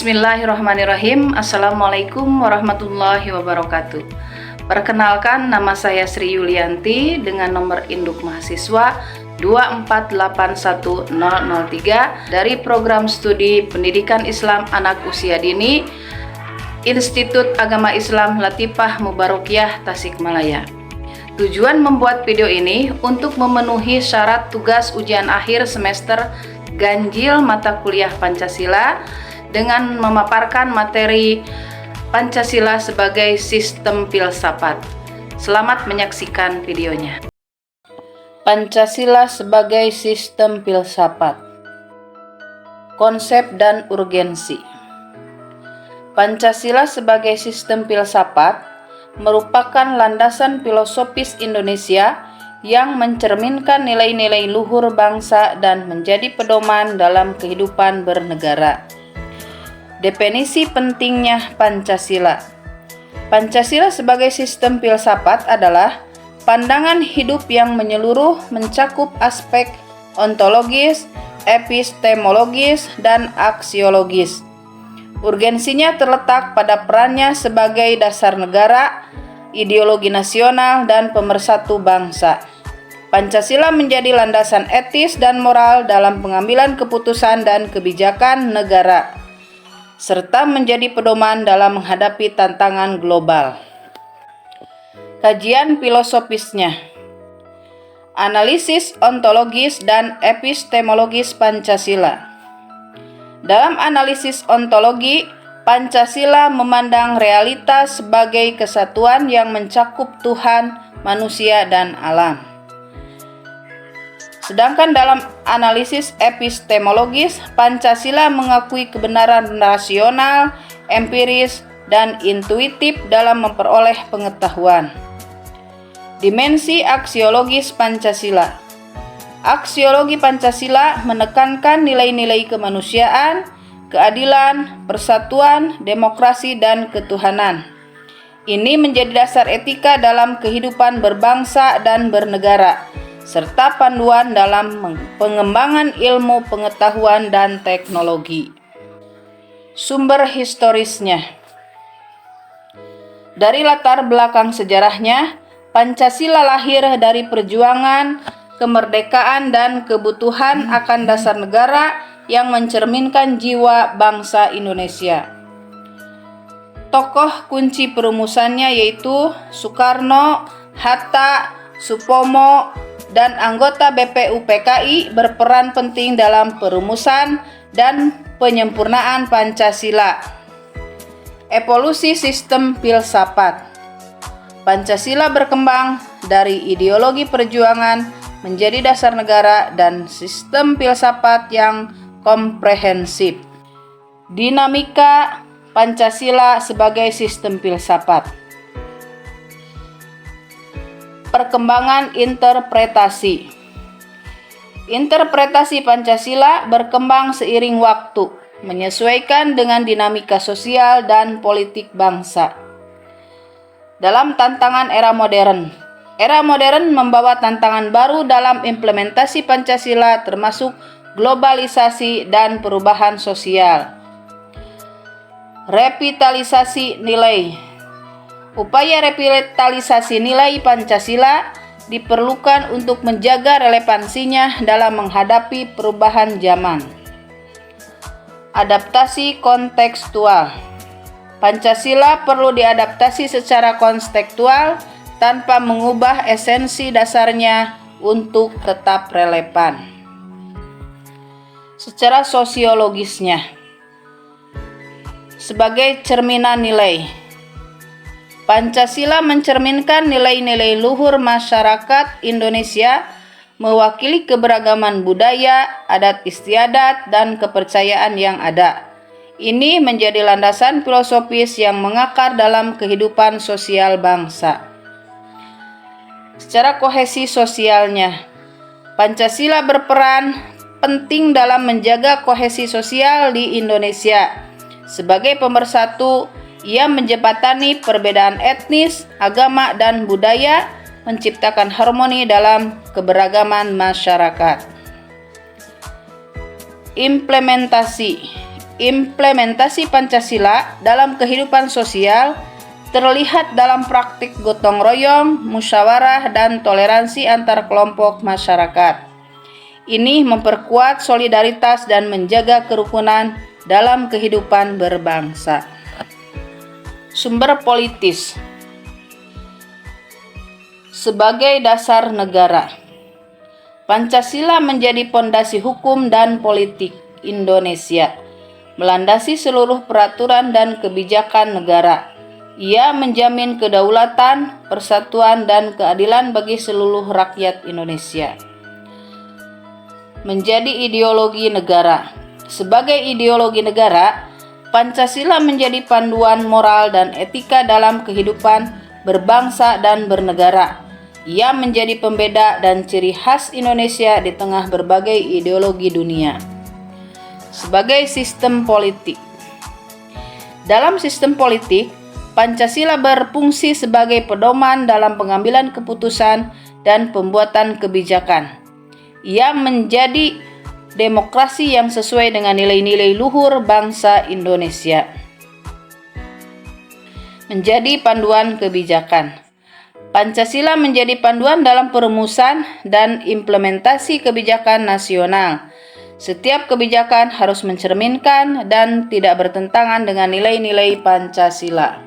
Bismillahirrahmanirrahim. Assalamualaikum warahmatullahi wabarakatuh. Perkenalkan, nama saya Sri Yulianti dengan nomor induk mahasiswa 2481003 dari program studi Pendidikan Islam Anak Usia Dini Institut Agama Islam Latifah Mubarakiyah Tasikmalaya. Tujuan membuat video ini untuk memenuhi syarat tugas ujian akhir semester ganjil mata kuliah Pancasila dengan memaparkan materi Pancasila sebagai sistem filsafat. Selamat menyaksikan videonya. Pancasila sebagai sistem filsafat. Konsep dan urgensi. Pancasila sebagai sistem filsafat merupakan landasan filosofis Indonesia yang mencerminkan nilai-nilai luhur bangsa dan menjadi pedoman dalam kehidupan bernegara. Definisi pentingnya Pancasila. Pancasila sebagai sistem filsafat adalah pandangan hidup yang menyeluruh, mencakup aspek ontologis, epistemologis, dan aksiologis. Urgensinya terletak pada perannya sebagai dasar negara, ideologi nasional, dan pemersatu bangsa. Pancasila menjadi landasan etis dan moral dalam pengambilan keputusan dan kebijakan negara, serta menjadi pedoman dalam menghadapi tantangan global. Kajian filosofisnya. Analisis ontologis dan epistemologis Pancasila. Dalam analisis ontologi, Pancasila memandang realitas sebagai kesatuan yang mencakup Tuhan, manusia, dan alam. Sedangkan dalam analisis epistemologis, Pancasila mengakui kebenaran rasional, empiris, dan intuitif dalam memperoleh pengetahuan. Dimensi aksiologis Pancasila. Aksiologi Pancasila menekankan nilai-nilai kemanusiaan, keadilan, persatuan, demokrasi, dan ketuhanan. Ini menjadi dasar etika dalam kehidupan berbangsa dan bernegara, serta panduan dalam pengembangan ilmu pengetahuan dan teknologi. Sumber historisnya. Dari latar belakang sejarahnya, Pancasila lahir dari perjuangan, kemerdekaan, dan kebutuhan akan dasar negara yang mencerminkan jiwa bangsa Indonesia. Tokoh kunci perumusannya yaitu Soekarno, Hatta, Supomo, dan anggota BPUPKI berperan penting dalam perumusan dan penyempurnaan Pancasila. Evolusi sistem filsafat. Pancasila berkembang dari ideologi perjuangan menjadi dasar negara dan sistem filsafat yang komprehensif. Dinamika Pancasila sebagai sistem filsafat. Perkembangan interpretasi. Interpretasi Pancasila berkembang seiring waktu, menyesuaikan dengan dinamika sosial dan politik bangsa. Dalam tantangan era modern. Era modern membawa tantangan baru dalam implementasi Pancasila, termasuk globalisasi dan perubahan sosial. Revitalisasi nilai. Upaya revitalisasi nilai Pancasila diperlukan untuk menjaga relevansinya dalam menghadapi perubahan zaman. Adaptasi kontekstual. Pancasila perlu diadaptasi secara kontekstual tanpa mengubah esensi dasarnya untuk tetap relevan. Secara sosiologisnya, sebagai cerminan nilai, Pancasila mencerminkan nilai-nilai luhur masyarakat Indonesia, mewakili keberagaman budaya, adat istiadat, dan kepercayaan yang ada. Ini menjadi landasan filosofis yang mengakar dalam kehidupan sosial bangsa. Secara kohesi sosialnya, Pancasila berperan penting dalam menjaga kohesi sosial di Indonesia. Sebagai pemersatu, ia menjembatani perbedaan etnis, agama, dan budaya, menciptakan harmoni dalam keberagaman masyarakat. Implementasi. Implementasi Pancasila dalam kehidupan sosial terlihat dalam praktik gotong royong, musyawarah, dan toleransi antar kelompok masyarakat. Ini memperkuat solidaritas dan menjaga kerukunan dalam kehidupan berbangsa. Sumber politis sebagai dasar negara. Pancasila menjadi pondasi hukum dan politik Indonesia, melandasi seluruh peraturan dan kebijakan negara. Ia menjamin kedaulatan, persatuan, dan keadilan bagi seluruh rakyat Indonesia. Menjadi ideologi negara. Sebagai ideologi negara, Pancasila menjadi panduan moral dan etika dalam kehidupan berbangsa dan bernegara. Ia menjadi pembeda dan ciri khas Indonesia di tengah berbagai ideologi dunia. Sebagai sistem politik. Dalam sistem politik, Pancasila berfungsi sebagai pedoman dalam pengambilan keputusan dan pembuatan kebijakan. Ia menjadi demokrasi yang sesuai dengan nilai-nilai luhur bangsa Indonesia. Menjadi panduan kebijakan. Pancasila menjadi panduan dalam perumusan dan implementasi kebijakan nasional. Setiap kebijakan harus mencerminkan dan tidak bertentangan dengan nilai-nilai Pancasila.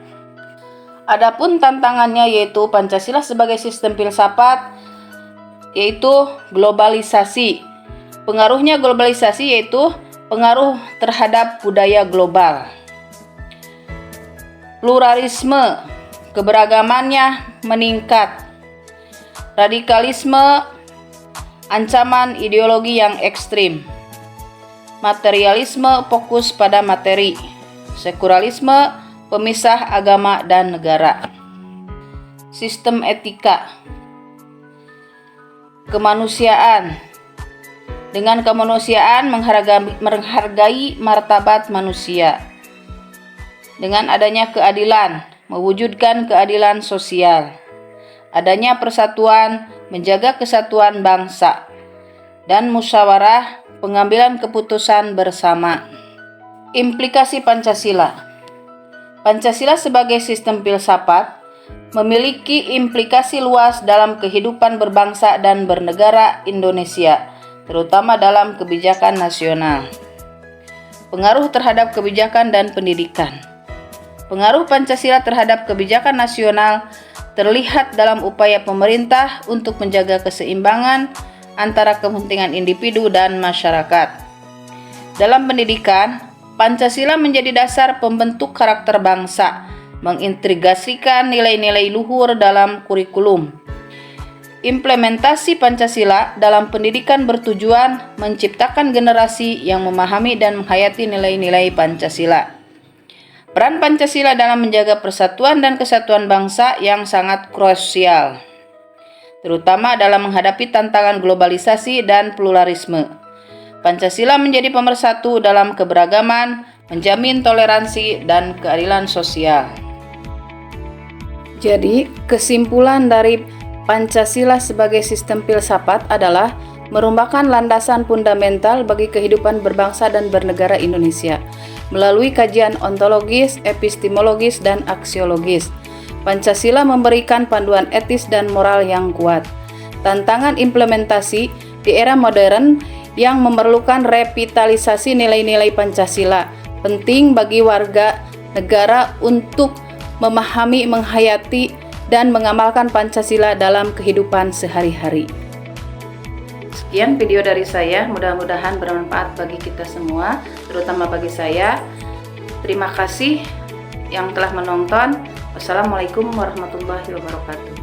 Adapun tantangannya yaitu Pancasila sebagai sistem filsafat, yaitu globalisasi. Pengaruhnya globalisasi yaitu pengaruh terhadap budaya global. Pluralisme, keberagamannya meningkat. Radikalisme, ancaman ideologi yang ekstrim. Materialisme, fokus pada materi. Sekularisme, pemisah agama dan negara. Sistem etika. Kemanusiaan. Dengan kemanusiaan menghargai martabat manusia. Dengan adanya keadilan, mewujudkan keadilan sosial. Adanya persatuan, menjaga kesatuan bangsa. Dan musyawarah, pengambilan keputusan bersama. Implikasi Pancasila. Pancasila sebagai sistem filsafat memiliki implikasi luas dalam kehidupan berbangsa dan bernegara Indonesia, terutama dalam kebijakan nasional. Pengaruh terhadap kebijakan dan pendidikan. Pengaruh Pancasila terhadap kebijakan nasional terlihat dalam upaya pemerintah untuk menjaga keseimbangan antara kepentingan individu dan masyarakat. Dalam pendidikan, Pancasila menjadi dasar pembentuk karakter bangsa, mengintegrasikan nilai-nilai luhur dalam kurikulum. Implementasi Pancasila dalam pendidikan bertujuan menciptakan generasi yang memahami dan menghayati nilai-nilai Pancasila. Peran Pancasila dalam menjaga persatuan dan kesatuan bangsa yang sangat krusial, terutama dalam menghadapi tantangan globalisasi dan pluralisme. Pancasila menjadi pemersatu dalam keberagaman, menjamin toleransi dan keadilan sosial. Jadi, kesimpulan dari Pancasila sebagai sistem filsafat adalah merupakan landasan fundamental bagi kehidupan berbangsa dan bernegara Indonesia. Melalui kajian ontologis, epistemologis, dan aksiologis, Pancasila memberikan panduan etis dan moral yang kuat. Tantangan implementasi di era modern yang memerlukan revitalisasi nilai-nilai Pancasila penting bagi warga negara untuk memahami, menghayati, dan mengamalkan Pancasila dalam kehidupan sehari-hari. Sekian video dari saya, mudah-mudahan bermanfaat bagi kita semua, terutama bagi saya. Terima kasih yang telah menonton. Wassalamualaikum warahmatullahi wabarakatuh.